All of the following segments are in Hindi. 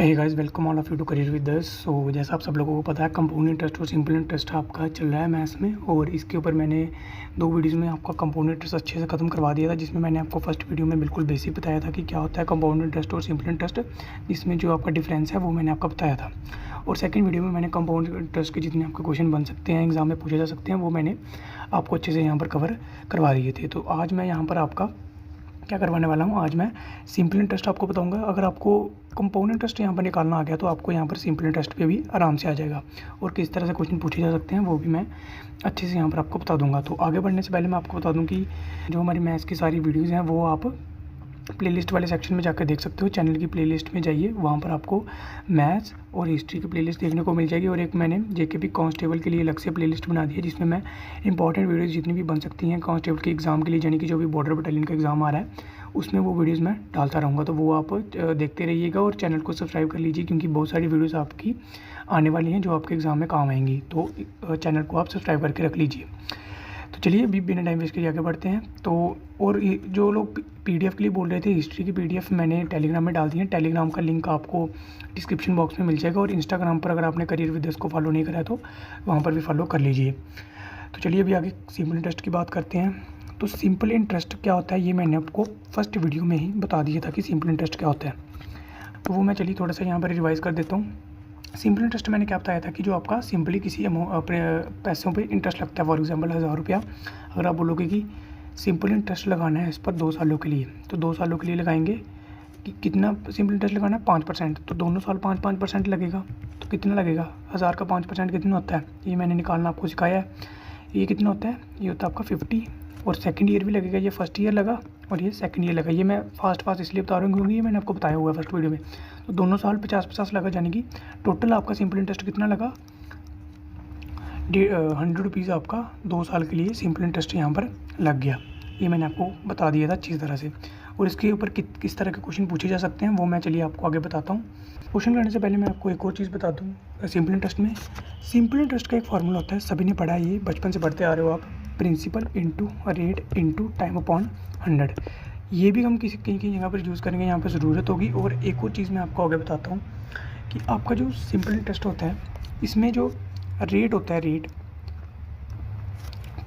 Hey guys, welcome all of you to career with us. So जैसा आप सब लोगों को पता है, कंपाउंड इंटरेस्ट और सिंपल इंटरेस्ट आपका चल रहा है मैथ्स में, और इसके ऊपर मैंने 2 वीडियोस में आपका कंपाउंड इंटरेस्ट अच्छे से ख़त्म करवा दिया था, जिसमें मैंने आपको फर्स्ट वीडियो में बिल्कुल बेसिक बताया था कि क्या होता है कंपाउंड इंटरेस्ट और सिंपल इंटरेस्ट, जिसमें जो आपका डिफरेंस है वो मैंने आपको बताया था। और सेकंड वीडियो में मैंने कंपाउंड इंटरेस्ट के जितने आपके क्वेश्चन बन सकते हैं, एग्जाम में पूछे जा सकते हैं, वो मैंने आपको अच्छे से यहाँ पर कवर करवा दिए थे। तो आज मैं यहाँ पर आपका क्या करवाने वाला हूँ, आज मैं सिंपल इंटरेस्ट आपको बताऊंगा। अगर आपको कंपाउंड इंटरेस्ट यहाँ पर निकालना आ गया तो आपको यहाँ पर सिंपल इंटरेस्ट पे भी आराम से आ जाएगा, और किस तरह से क्वेश्चन पूछे जा सकते हैं वो भी मैं अच्छे से यहाँ पर आपको बता दूंगा। तो आगे बढ़ने से पहले मैं आपको बता दूँ कि जो हमारी मैथ्स की सारी वीडियोज़ हैं वो आप प्लेलिस्ट वाले सेक्शन में जाकर देख सकते हो। चैनल की प्लेलिस्ट में जाइए, वहाँ पर आपको मैथ्स और हिस्ट्री की प्लेलिस्ट देखने को मिल जाएगी। और एक मैंने जेकेपी कांस्टेबल के लिए अलग से प्लेलिस्ट बना दी है, जिसमें मैं इंपॉर्टेंट वीडियोज़ जितनी भी बन सकती हैं कांस्टेबल के एग्ज़ाम के लिए, यानी कि जो भी बॉर्डर बटालियन का एग्ज़ाम आ रहा है उसमें वो वीडियोज़ मैं डालता रहूँगा। तो वो आप देखते रहिएगा और चैनल को सब्सक्राइब कर लीजिए, क्योंकि बहुत सारी वीडियोज़ आपकी आने वाली हैं जो आपके एग्ज़ाम में काम आएंगी। तो चैनल को आप सब्सक्राइब करके रख लीजिए। तो चलिए अभी बिना टाइम वेस्ट के आगे बढ़ते हैं। तो और जो लोग पीडीएफ के लिए बोल रहे थे, हिस्ट्री की पीडीएफ मैंने टेलीग्राम में डाल दी है। टेलीग्राम का लिंक आपको डिस्क्रिप्शन बॉक्स में मिल जाएगा, और इंस्टाग्राम पर अगर आपने करियर विद अस को फॉलो नहीं करा है तो वहाँ पर भी फॉलो कर लीजिए। तो चलिए अभी आगे सिंपल इंटरेस्ट की बात करते हैं। तो सिंपल इंटरेस्ट क्या होता है, ये मैंने आपको फर्स्ट वीडियो में ही बता दिया था कि सिंपल इंटरेस्ट क्या होता है। तो वो मैं चलिए थोड़ा सा यहाँ पर रिवाइज़ कर देता हूँ। सिंपल इंटरेस्ट मैंने क्या बताया था कि जो आपका सिंपली किसी अपने पैसों पे इंटरेस्ट लगता है। फॉर एग्जांपल 1000 रुपया, अगर आप बोलोगे कि सिंपल इंटरेस्ट लगाना है इस पर 2 सालों के लिए, तो 2 सालों के लिए लगाएंगे कि कितना सिंपल इंटरेस्ट लगाना है, 5%। तो दोनों साल 5% लगेगा। तो कितना लगेगा, 1000 का 5% कितना होता है, ये मैंने निकालना आपको सिखाया है। ये कितना होता है, ये होता है आपका 50। और सेकंड ईयर भी लगेगा, ये फर्स्ट ईयर लगा और ये सेकंड ईयर लगा। ये मैं फास्ट इसलिए बता रहा हूँ क्योंकि ये मैंने आपको बताया हुआ है फर्स्ट वीडियो में। तो दोनों साल 50-50 लगा, यानी कि टोटल आपका सिंपल इंटरेस्ट कितना लगा, 100 रुपीज़ आपका 2 साल के लिए सिंपल इंटरेस्ट यहाँ पर लग गया। ये मैंने आपको बता दिया था अच्छी तरह से। और इसके ऊपर किस तरह के क्वेश्चन पूछे जा सकते हैं वो मैं चलिए आपको आगे बताता हूँ। क्वेश्चन करने से पहले मैं आपको एक और चीज़ बता दूँ। सिंपल इंटरेस्ट में सिंपल इंटरेस्ट का एक फार्मूला होता है, सभी ने पढ़ा है, ये बचपन से पढ़ते आ रहे हो आप, principal into rate into time upon 100। ये भी हम कहीं जगह पर यूज़ करेंगे, यहाँ पर ज़रूरत होगी। और एक और चीज़ मैं आपको आगे बताता हूँ कि आपका जो सिंपल इंटरेस्ट होता है, इसमें जो रेट होता है, रेट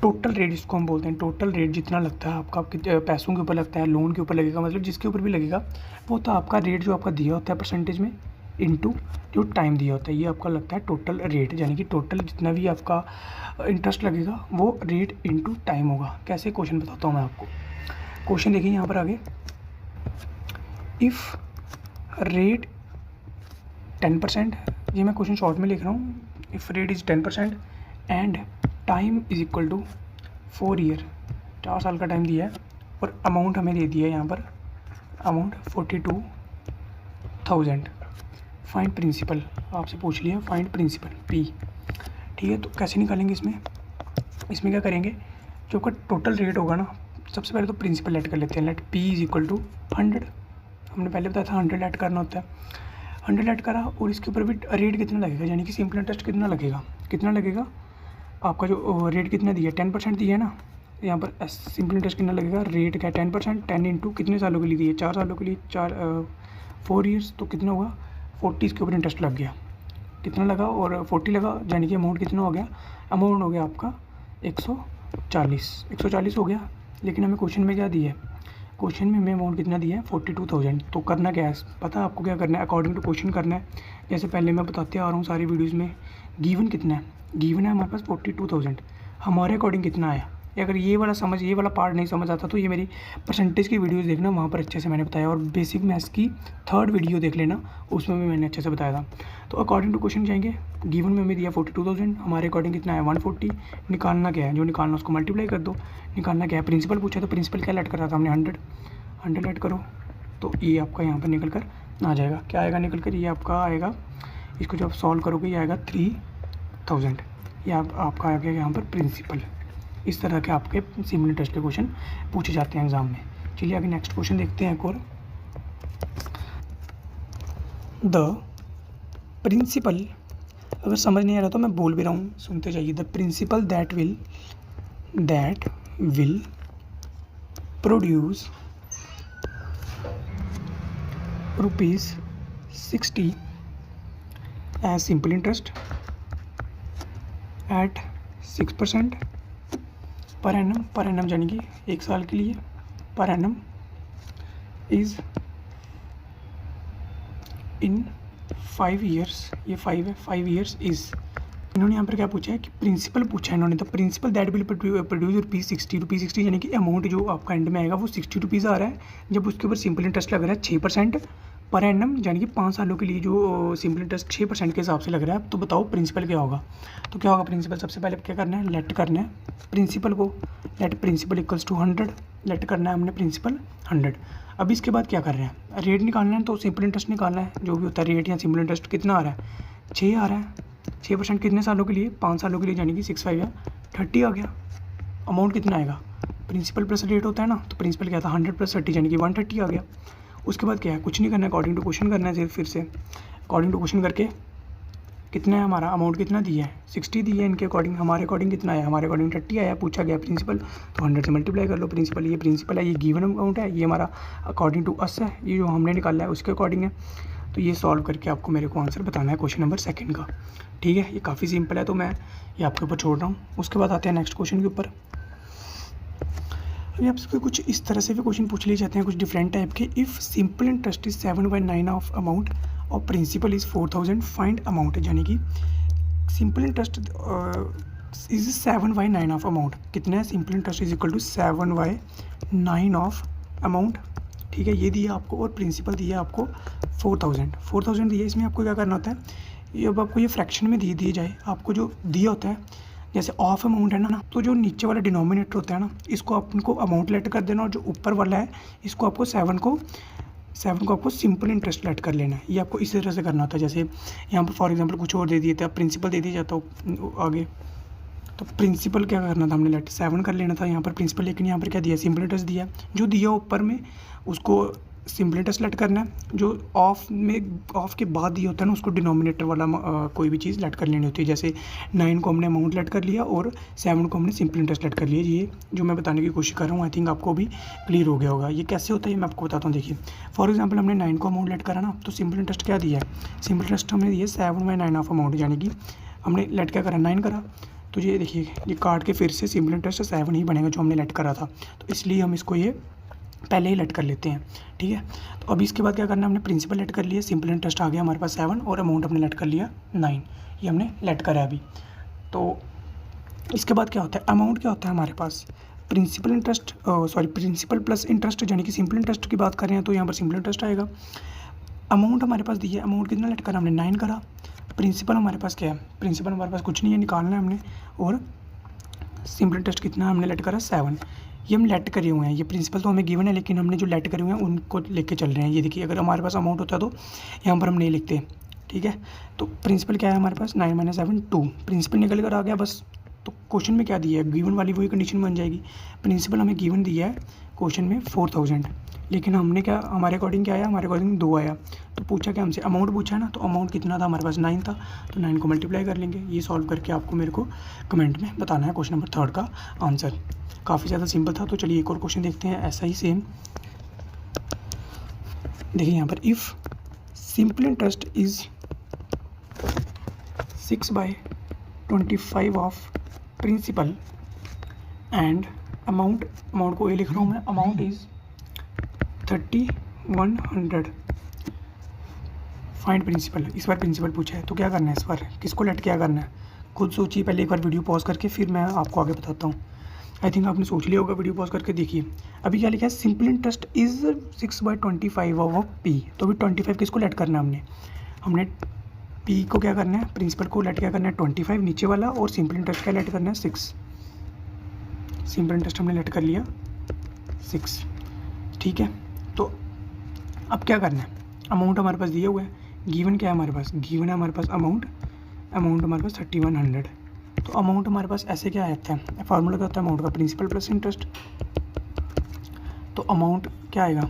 टोटल रेट जिसको हम बोलते हैं, टोटल रेट जितना लगता है आपका पैसों के ऊपर लगता है, लोन के ऊपर लगेगा, मतलब जिसके ऊपर भी लगेगा वो तो आपका रेट जो आपका दिया होता है परसेंटेज में इनटू जो टाइम दिया होता है, ये आपका लगता है टोटल रेट। यानी कि टोटल जितना भी आपका इंटरेस्ट लगेगा वो रेट इनटू टाइम होगा। कैसे, क्वेश्चन बताता हूँ मैं आपको। क्वेश्चन देखिए यहाँ पर आगे, इफ़ रेट 10%, ये मैं क्वेश्चन शॉर्ट में लिख रहा हूँ, if rate is 10% and time is equal to 4 year, 4 साल का टाइम दिया है, और अमाउंट हमें दे दिया है यहाँ पर, अमाउंट 42,000। फाइंड प्रिंसिपल, आपसे पूछ लिया फाइंड प्रिंसिपल पी, ठीक है। तो कैसे निकालेंगे इसमें क्या करेंगे, जो आपका टोटल रेट होगा ना, सबसे पहले तो प्रिंसिपल ऐड कर लेते हैं। Let P is equal to 100, हमने पहले बताया था 100 ऐड करना होता है। 100 ऐड करा, और इसके ऊपर भी रेट कितना लगेगा, यानी कि सिंपल इंटरेस्ट कितना लगेगा आपका, जो रेट कितना दिया, 10% दिया है ना, यहाँ पर सिंपल इंटरेस्ट कितना लगेगा, रेट क्या 10%, 10 इंटू कितने सालों के लिए दिए, 4 सालों के लिए, 4 ईयर्स, तो कितना हुआ 40, इसके ऊपर इंटरेस्ट लग गया, कितना लगा, और 40 लगा, यानी कि अमाउंट कितना हो गया, अमाउंट हो गया आपका 140 हो गया। लेकिन हमें क्वेश्चन में क्या दिया है, क्वेश्चन में हमें अमाउंट कितना दिया है 42,000। तो करना क्या है, पता है आपको क्या करना है, अकॉर्डिंग टू क्वेश्चन करना है। जैसे पहले मैं बताते आ रहा हूँ सारी वीडियोज़ में, गिवन कितना है, गिवन है हमारे पास 42,000, हमारे अकॉर्डिंग कितना आया। अगर ये वाला पार्ट नहीं समझ आता तो ये मेरी परसेंटेज की वीडियोस देखना, वहाँ पर अच्छे से मैंने बताया। और बेसिक मैथ्स की 3rd वीडियो देख लेना, उसमें भी मैंने अच्छे से बताया था। तो अकॉर्डिंग टू क्वेश्चन जाएंगे, गिवन में हमें दिया 42,000, हमारे अकॉर्डिंग कितना है 140। निकालना क्या है, जो निकालना उसको मल्टीप्लाई कर दो। निकालना क्या है, प्रिंसिपल पूछा, तो प्रिंसिपल क्या ऐड कर रहा था हमने, 100 ऐड करो, तो ये आपका यहाँ पर निकल कर आ जाएगा। क्या आएगा निकल कर, ये आपका आएगा, इसको जब सॉल्व करोगे ये आएगा 3000। ये आपका आ गया यहाँ पर प्रिंसिपल। इस तरह के आपके सिंपल इंटरेस्ट के क्वेश्चन पूछे जाते हैं एग्जाम में। चलिए आगे नेक्स्ट क्वेश्चन देखते हैं एक और। द प्रिंसिपल, अगर समझ नहीं आ रहा तो मैं बोल भी रहा हूँ, सुनते जाइए। The principal that will produce 60 as simple interest at 6% per annum यानी कि 1 साल के लिए per annum is in 5 years, ये 5 है, 5 ईयर्स इज़। इन्होंने यहाँ पर क्या पूछा है कि प्रिंसिपल पूछा है इन्होंने, तो प्रिंसिपल दैट विल प्रोड्यूस ₹60 यानी कि अमाउंट जो आपका एंड में आएगा वो ₹60 आ रहा है, जब उसके ऊपर सिंपल इंटरेस्ट लग रहा है 6% पर एनम, यानी कि 5 सालों के लिए जो सिंपल इंटरेस्ट 6% के हिसाब से लग रहा है। तो बताओ प्रिंसिपल क्या होगा। तो क्या होगा प्रिंसिपल, सबसे पहले क्या करना है, लेट करना है प्रिंसिपल को, let principal equals to 100, let करना है हमने प्रिंसिपल 100। अब इसके बाद क्या कर रहे हैं, रेट निकालना है, तो सिंपल इंटरेस्ट निकालना है, जो भी होता है रेट या सिंपल इंटरेस्ट कितना आ रहा है, 6 आ रहा है। 6% कितने सालों के लिए, 5 सालों के लिए, यानी कि 6 5 या 30 आ गया। अमाउंट कितना आएगा, प्रिंसिपल प्लस रेट होता है ना, तो प्रिंसिपल क्या था 100 + 30 यानी कि 130 आ गया। उसके बाद क्या है, कुछ नहीं करना है, अकॉर्डिंग टू क्वेश्चन करना है। फिर से अकॉर्डिंग टू क्वेश्चन करके कितना है हमारा अमाउंट कितना दिया है, 60 दी है इनके अकॉर्डिंग, हमारे अकॉर्डिंग कितना आया, हमारे अकॉर्डिंग 30 आया। पूछा गया प्रिंसिपल, तो 100 से मल्टीप्लाई कर लो प्रिंसिपल, ये प्रिंसिपल है, ये गिवन अमाउंट है, ये हमारा अकॉर्डिंग टू अस है, ये जो हमने निकाला है उसके अकॉर्डिंग है। तो ये सॉल्व करके आपको मेरे को आंसर बताना है क्वेश्चन नंबर 2 का। ठीक है, ये काफ़ी सिंपल है, तो मैं ये आपके ऊपर छोड़ रहा हूँ। उसके बाद आते हैं नेक्स्ट क्वेश्चन के ऊपर। अभी आपसे कुछ इस तरह से भी क्वेश्चन पूछ लिए जाते हैं, कुछ डिफरेंट टाइप के। If simple interest is 7/9 of amount और प्रिंसिपल इज़ 4000, फाइंड अमाउंट। यानी कि simple interest is 7/9 of amount, कितना है, simple interest is equal to 7/9 of amount. ठीक है, ये दिया आपको, और प्रिंसिपल दिया आपको 4000 दिया। इसमें आपको क्या करना होता है, ये अब आपको ये फ्रैक्शन में दिए जाए, आपको जो दिया होता है जैसे ऑफ अमाउंट है ना, तो जो नीचे वाला डिनोमिनेटर होता है ना, इसको आपको अमाउंट लेट कर देना, और जो ऊपर वाला है इसको आपको 7 को आपको सिंपल इंटरेस्ट लेट कर लेना है। ये आपको इसी तरह से करना होता है। जैसे यहाँ पर फॉर एग्जांपल कुछ और दे दिए थे, प्रिंसिपल दे दिया जाता हो आगे, तो प्रिंसिपल क्या करना था, हमने लेट 7 कर लेना था यहाँ पर प्रिंसिपल, लेकिन यहाँ पर क्या दिया, सिंपल इंटरेस्ट दिया, जो दिया ऊपर में उसको सिंपल इंटरेस्ट लेट करना है, जो ऑफ के बाद दिया होता है ना उसको डिनोमिनेटर वाला कोई भी चीज़ लेट कर लेनी होती है। जैसे 9 को हमने अमाउंट लेट कर लिया और 7 को हमने सिंपल इंटरेस्ट लेट कर लिया। ये जो मैं बताने की कोशिश कर रहा हूँ, आई थिंक आपको भी क्लियर हो गया होगा। ये कैसे होता है ये मैं आपको बताता हूँ। देखिए फॉर एग्जाम्पल हमने 9 को अमाउंट लेट करा ना, तो सिंपल इंटरेस्ट क्या दिया है, सिंपल इंटरेस्ट हमने दिया 7/9 ऑफ अमाउंट, यानी कि हमने लेट क्या करा, 9 करा। तो ये देखिए ये काट के फिर से सिंपल इंटरेस्ट 7 ही बनेगा जो हमने लेट करा था, तो इसलिए हम इसको ये पहले ही लेट कर लेते हैं। ठीक है, तो अभी इसके बाद क्या करना है, हमने प्रिंसिपल लेट कर लिया, सिंपल इंटरेस्ट आ गया हमारे पास 7 और अमाउंट हमने लेट कर लिया 9, ये हमने लेट करा है अभी। तो इसके बाद क्या होता है, अमाउंट क्या होता है हमारे पास, principal interest principal plus interest, यानी कि सिंपल इंटरेस्ट की बात कर रहे हैं तो यहाँ पर सिंपल इंटरेस्ट आएगा। अमाउंट हमारे पास दिया है, अमाउंट कितना लेट करा, हमने 9 करा। प्रिंसिपल हमारे पास क्या है, प्रिंसिपल हमारे पास कुछ नहीं है, निकालना है हमने, और सिंपल इंटरेस्ट कितना हमने लेट करा 7, ये हम लेट करे हुए हैं। ये प्रिंसिपल तो हमें गिवन है, लेकिन हमने जो लेट करे हुए हैं उनको लेके चल रहे हैं। ये देखिए अगर हमारे पास अमाउंट होता तो यहाँ पर हम नहीं लिखते। ठीक है, तो प्रिंसिपल क्या है हमारे पास, 9 - 7 2, प्रिंसिपल निकल कर आ गया बस। तो क्वेश्चन में क्या दिया है, गिवन वाली वही कंडीशन बन जाएगी। प्रिंसिपल हमें गिवन दिया है क्वेश्चन में 4000, लेकिन हमने क्या, हमारे अकॉर्डिंग क्या आया, हमारे अकॉर्डिंग 2 आया। तो पूछा क्या हमसे, अमाउंट पूछा है ना, तो अमाउंट कितना था हमारे पास 9 था, तो 9 को मल्टीप्लाई कर लेंगे। ये सॉल्व करके आपको मेरे को कमेंट में बताना है क्वेश्चन नंबर 3 का आंसर। काफ़ी ज़्यादा सिंपल था। तो चलिए एक और क्वेश्चन देखते हैं ऐसा ही सेम। देखिए यहाँ पर, if simple interest is 6/25 of principal and amount को ये लिख रहा हूँ मैं, अमाउंट इज़ 3100, फाइंड प्रिंसिपल। इस बार प्रिंसिपल पूछा है तो क्या करना है, इस बार किसको लेट क्या करना है, खुद सोचिए पहले एक बार वीडियो पॉज करके, फिर मैं आपको आगे बताता हूँ। आई थिंक आपने सोच लिया होगा, वीडियो पॉज करके देखिए। अभी क्या लिखा है, simple interest is 6/25 of P, तो अभी 25 किसको लेट करना है, हमने पी को क्या करना है, प्रिंसिपल को लेट क्या करना है 25 नीचे वाला, और सिंपल इंटरेस्ट क्या लेट करना है 6। सिंपल इंटरेस्ट हमने लेट कर लिया 6। ठीक है, तो अब क्या करना है, अमाउंट हमारे पास दिया हुआ है, गिवन क्या है हमारे पास, गिवन है हमारे पास अमाउंट हमारे पास 3100। तो अमाउंट हमारे पास ऐसे क्या आता है, फार्मूला क्या होता है अमाउंट का, प्रिंसिपल प्लस इंटरेस्ट। तो अमाउंट क्या आएगा,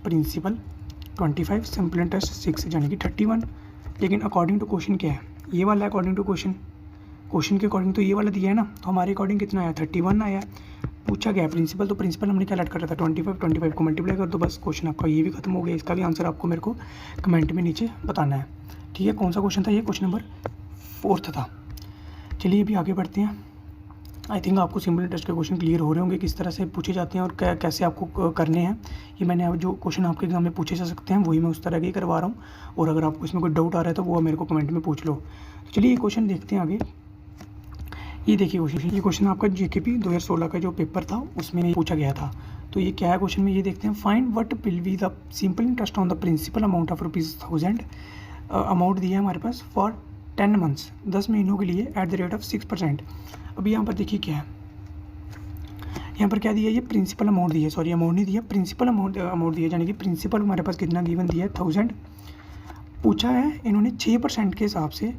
प्रिंसिपल 25, सिंपल इंटरेस्ट 6 यानी कि 31। लेकिन अकॉर्डिंग टू क्वेश्चन क्या है, ये वाला अकॉर्डिंग टू क्वेश्चन के अकॉर्डिंग तो ये वाला दिया है ना, तो हमारे अकॉर्डिंग कितना आया 31 आया। पूछा गया प्रिंसिपल, तो प्रिंसिपल हमने क्या ऐड कर रहा था 25 को मल्टीप्लाई कर दो, बस क्वेश्चन आपका ये भी खत्म हो गया। इसका भी आंसर आपको मेरे को कमेंट में नीचे बताना है, ठीक है। कौन सा क्वेश्चन था ये? क्वेश्चन नंबर 4 था। चलिए अभी आगे बढ़ते हैं। आई थिंक आपको सिंपल इंटरेस्ट के क्वेश्चन क्लियर हो रहे होंगे किस तरह से पूछे जाते हैं और कैसे आपको करने हैं। ये मैंने अब जो क्वेश्चन आपके एग्जाम में पूछे जा सकते हैं वही मैं उस तरह के ही करवा रहा हूँ, और अगर आपको इसमें कोई डाउट आ रहा है तो वो मेरे को कमेंट में पूछ लो। तो चलिए ये क्वेश्चन देखते हैं आगे। ये देखिए क्वेश्चन, ये क्वेश्चन आपका जीकेपी 2016 का जो पेपर था उसमें पूछा गया था। तो ये क्या है क्वेश्चन में, ये देखते हैं। Find what will be the simple interest on the principal amount of ₹1000। Amount दिया है हमारे पास फॉर 10 मंथ्स, 10 महीनों के लिए एट द रेट ऑफ 6%। अभी यहाँ पर देखिए क्या है, यहाँ पर क्या दिया है, ये प्रिंसिपल अमाउंट दिया है, सॉरी अमाउंट नहीं दिया, प्रिंसिपल अमाउंट दिया है, यानी कि प्रिंसिपल हमारे पास कितना गिवन दिया है 1000। पूछा है इन्होंने 6% के हिसाब से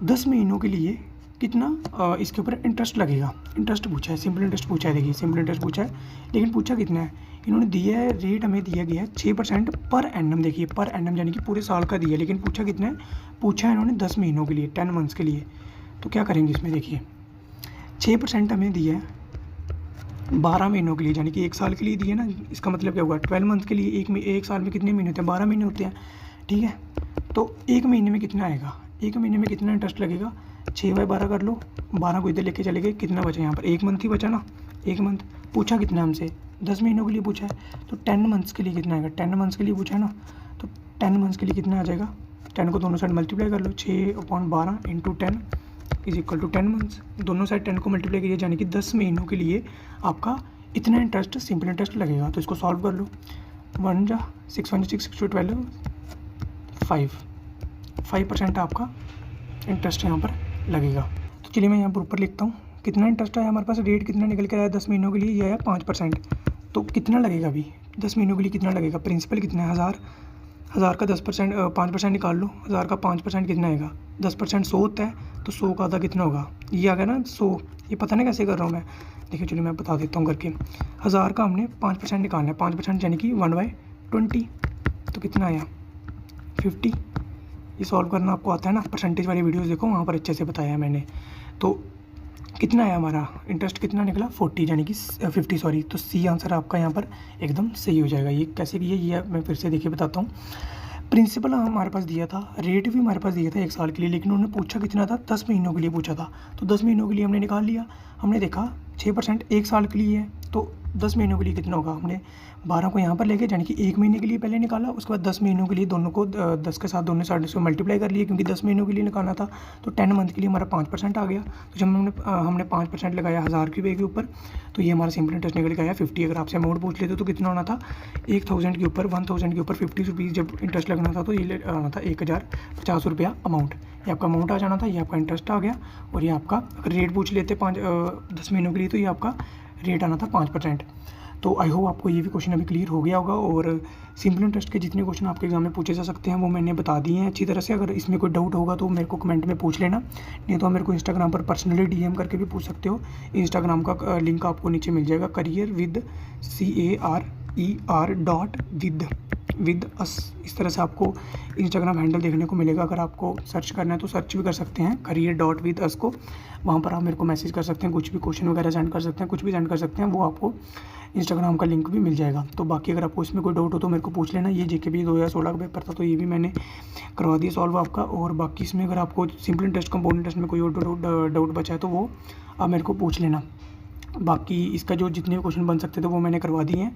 10 महीनों के लिए कितना इसके ऊपर इंटरेस्ट लगेगा। इंटरेस्ट पूछा है, सिंपल इंटरेस्ट पूछा है, देखिए सिंपल इंटरेस्ट पूछा है, लेकिन पूछा कितना है इन्होंने दिया है, रेट हमें दिया गया है 6% पर एनम। देखिए पर एनम यानी कि पूरे साल का दिया है, लेकिन पूछा कितना है, पूछा है इन्होंने 10 महीनों के लिए, 10 मंथ्स के लिए। तो क्या करेंगे इसमें, देखिए 6% हमें दिया है 12 महीनों के लिए, यानी कि 1 साल के लिए दिए ना, इसका मतलब क्या हुआ 12 मंथ के लिए। एक साल में कितने महीने होते हैं, 12 महीने होते हैं, ठीक है। तो 1 महीने में कितना आएगा, 1 महीने में कितना इंटरेस्ट लगेगा, 6/12 कर लो, 12 को इधर लेके चले गए, कितना बचा यहाँ पर 1 मंथ ही बचा ना, 1 मंथ। पूछा कितना हमसे 10 महीनों के लिए पूछा है, तो 10 मंथ्स के लिए कितना आएगा, 10 मंथ्स के लिए पूछा है ना, तो 10 मंथ्स के लिए कितना आ जाएगा, 10 को दोनों साइड मल्टीप्लाई कर लो, 6/12 × 10 इज इक्वल टू 10 मंथ्स। दोनों साइड 10 को मल्टीप्लाई कीजिए, यानी कि 10 महीनों के लिए आपका इतना इंटरेस्ट सिंपल इंटरेस्ट लगेगा। तो इसको सॉल्व कर लो, 1 जा 6 1 6 6 12 5% आपका इंटरेस्ट यहाँ पर लगेगा। तो चलिए मैं यहाँ पर ऊपर लिखता हूँ कितना इंटरेस्ट आया हमारे पास, रेट कितना निकल के आया 10 महीनों के लिए, ये आया 5%। तो कितना लगेगा अभी 10 महीनों के लिए कितना लगेगा, प्रिंसिपल कितना है 1000 का 10% 5% निकाल लो, 1000 का 5% कितना आएगा, 10% 100 होता है, तो 100 का आधा कितना होगा, ये आ गया ना 100। ये पता नहीं कैसे कर रहा हूँ मैं, देखिए चलिए मैं बता देता हूँ करके। 1000 का हमने 5% निकालना है, 5% यानी कि 1/20, तो कितना आया 50। ये सॉल्व करना आपको आता है ना, परसेंटेज वाली वीडियोस देखो वहाँ पर अच्छे से बताया है मैंने। तो कितना आया हमारा इंटरेस्ट, कितना निकला 40 यानी कि 50 सॉरी। तो सी आंसर आपका यहाँ पर एकदम सही हो जाएगा। ये कैसे किया ये मैं फिर से देखिए बताता हूँ। प्रिंसिपल हमारे पास दिया था, रेट भी हमारे पास दिया था 1 साल के लिए, लेकिन उन्होंने पूछा कितना था 10 महीनों के लिए पूछा था। तो 10 महीनों के लिए हमने निकाल लिया, हमने देखा 6% 1 साल के लिए है, तो 10 महीनों के लिए कितना होगा, हमने 12 को यहाँ पर लेके यानी कि 1 महीने के लिए पहले निकाला, उसके बाद 10 महीनों के लिए दोनों को 10 के साथ दोनों साइड से मल्टीप्लाई कर लिए, क्योंकि 10 महीनों के लिए निकालना था। तो 10 मंथ के लिए हमारा 5% आ गया। तो जब हमने 5% लगाया 1000 की वे के ऊपर, तो ये हमारा सिंपल इंटरेस्ट निकल के आया 50। अगर आपसे अमाउंट पूछ लेते तो कितना होना था, 1000 के ऊपर 1000 के ऊपर 50 रुपीज़ जब इंटरेस्ट लगना था, तो ये आना था 1050 रुपया अमाउंट। ये आपका अमाउंट आ जाना था, ये आपका इंटरेस्ट आ गया। और ये आपका अगर रेट पूछ लेते 10 महीनों के लिए, तो ये आपका रेट आना था 5%। तो आई होप आपको ये भी क्वेश्चन अभी क्लियर हो गया होगा। और सिंपल इंटरेस्ट के जितने क्वेश्चन आपके एग्जाम में पूछे जा सकते हैं वो मैंने बता दिए हैं अच्छी तरह से। अगर इसमें कोई डाउट होगा तो मेरे को कमेंट में पूछ लेना, नहीं तो मेरे को इंस्टाग्राम पर पर्सनली डीएम करके भी पूछ सकते हो। इंस्टाग्राम का लिंक आपको नीचे मिल जाएगा, करियर विद CARER.with इस तरह से आपको इंस्टाग्राम हैंडल देखने को मिलेगा। अगर आपको सर्च करना है तो सर्च भी कर सकते हैं career.with को, वहाँ पर आप मेरे को मैसेज कर सकते हैं, कुछ भी क्वेश्चन वगैरह सेंड कर सकते हैं, कुछ भी सेंड कर सकते हैं, वो आपको इंस्टाग्राम का लिंक भी मिल जाएगा। तो बाकी अगर आपको इसमें कोई डाउट हो तो मेरे को पूछ लेना। ये जीकेपी 2016 का पेपर था, तो ये भी मैंने करवा दिया सॉल्व आपका। और बाकी इसमें अगर आपको सिंपल इंटरेस्ट कंपाउंड इंटरेस्ट में कोई और डाउट बचा है तो वो आप मेरे को पूछ लेना। बाकी इसका जो जितने क्वेश्चन बन सकते थे वो मैंने करवा दिए हैं।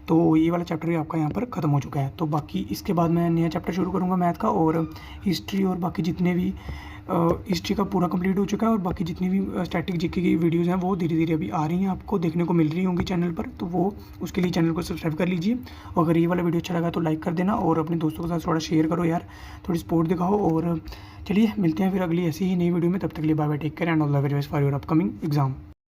तो ये वाला चैप्टर भी आपका यहाँ पर ख़त्म हो चुका है। तो बाकी इसके बाद मैं नया चैप्टर शुरू करूँगा मैथ का, और हिस्ट्री और बाकी जितने भी हिस्ट्री का पूरा कंप्लीट हो चुका है। और बाकी जितनी भी स्टैटिक जीके की वीडियोज़ हैं वो धीरे धीरे अभी आ रही हैं, आपको देखने को मिल रही होंगी चैनल पर। तो वो उसके लिए चैनल को सब्सक्राइब कर लीजिए। और अगर ये वाला वीडियो अच्छा लगा तो लाइक कर देना, और अपने दोस्तों के साथ थोड़ा शेयर करो यार, थोड़ी सपोर्ट दिखाओ। और चलिए मिलते हैं फिर अगली ऐसी ही नई वीडियो में, तब तक के लिए bye bye, take care and all the very best for your upcoming exam.